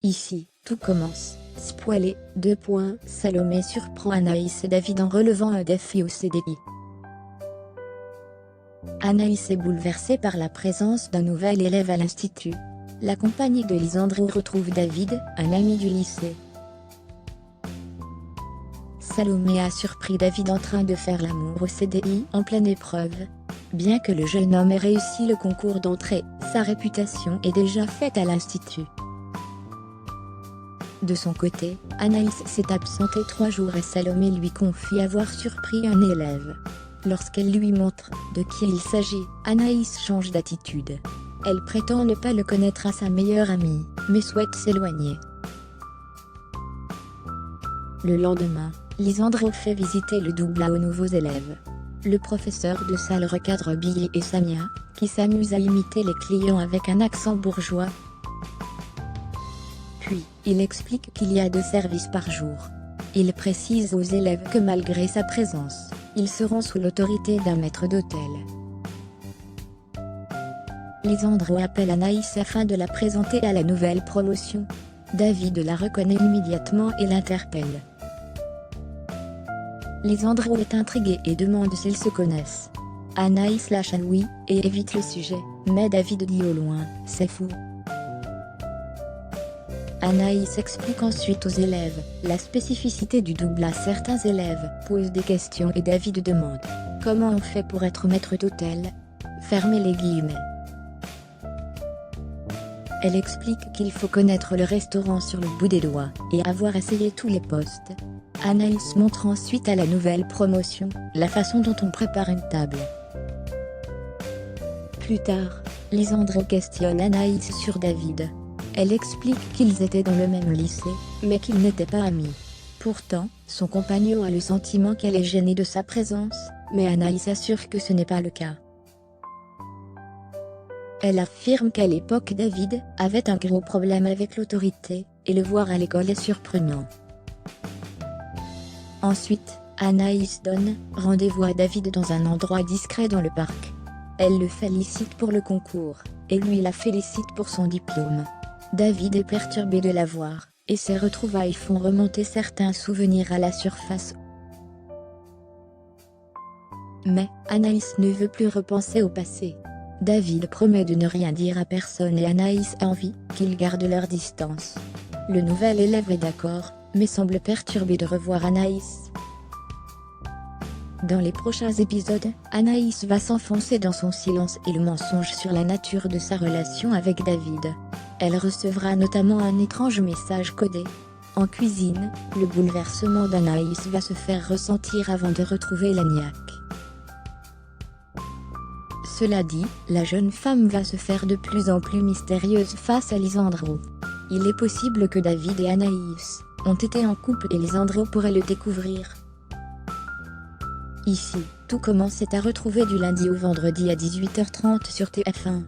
Ici, tout commence. Spoilé, Salomé surprend Anaïs et David en relevant un défi au CDI. Anaïs est bouleversée par la présence d'un nouvel élève à l'institut. La compagnie de Lisandro retrouve David, un ami du lycée. Salomé a surpris David en train de faire l'amour au CDI en pleine épreuve. Bien que le jeune homme ait réussi le concours d'entrée, sa réputation est déjà faite à l'institut. De son côté, Anaïs s'est absentée 3 jours et Salomé lui confie avoir surpris un élève. Lorsqu'elle lui montre de qui il s'agit, Anaïs change d'attitude. Elle prétend ne pas le connaître à sa meilleure amie, mais souhaite s'éloigner. Le lendemain, Lisandro fait visiter le Doubla aux nouveaux élèves. Le professeur de salle recadre Billy et Samia, qui s'amusent à imiter les clients avec un accent bourgeois. Puis, il explique qu'il y a 2 services par jour. Il précise aux élèves que malgré sa présence, ils seront sous l'autorité d'un maître d'hôtel. Lisandro appelle Anaïs afin de la présenter à la nouvelle promotion. David la reconnaît immédiatement et l'interpelle. Lisandro est intrigué et demande s'ils se connaissent. Anaïs lâche un oui et évite le sujet, mais David dit au loin « c'est fou ». Anaïs explique ensuite aux élèves la spécificité du Doubla. Certains élèves posent des questions et David demande « Comment on fait pour être maître d'hôtel ?» Fermez les guillemets. Elle explique qu'il faut connaître le restaurant sur le bout des doigts et avoir essayé tous les postes. Anaïs montre ensuite à la nouvelle promotion la façon dont on prépare une table. Plus tard, Lisandro questionne Anaïs sur David. Elle explique qu'ils étaient dans le même lycée, mais qu'ils n'étaient pas amis. Pourtant, son compagnon a le sentiment qu'elle est gênée de sa présence, mais Anaïs assure que ce n'est pas le cas. Elle affirme qu'à l'époque David avait un gros problème avec l'autorité, et le voir à l'école est surprenant. Ensuite, Anaïs donne rendez-vous à David dans un endroit discret dans le parc. Elle le félicite pour le concours, et lui la félicite pour son diplôme. David est perturbé de la voir, et ses retrouvailles font remonter certains souvenirs à la surface. Mais, Anaïs ne veut plus repenser au passé. David promet de ne rien dire à personne et Anaïs a envie qu'ils gardent leur distance. Le nouvel élève est d'accord, mais semble perturbé de revoir Anaïs. Dans les prochains épisodes, Anaïs va s'enfoncer dans son silence et le mensonge sur la nature de sa relation avec David. Elle recevra notamment un étrange message codé. En cuisine, le bouleversement d'Anaïs va se faire ressentir avant de retrouver l'agnac. Cela dit, la jeune femme va se faire de plus en plus mystérieuse face à Lisandro. Il est possible que David et Anaïs ont été en couple et Lisandro pourrait le découvrir. Ici, tout commence est à retrouver du lundi au vendredi à 18h30 sur TF1.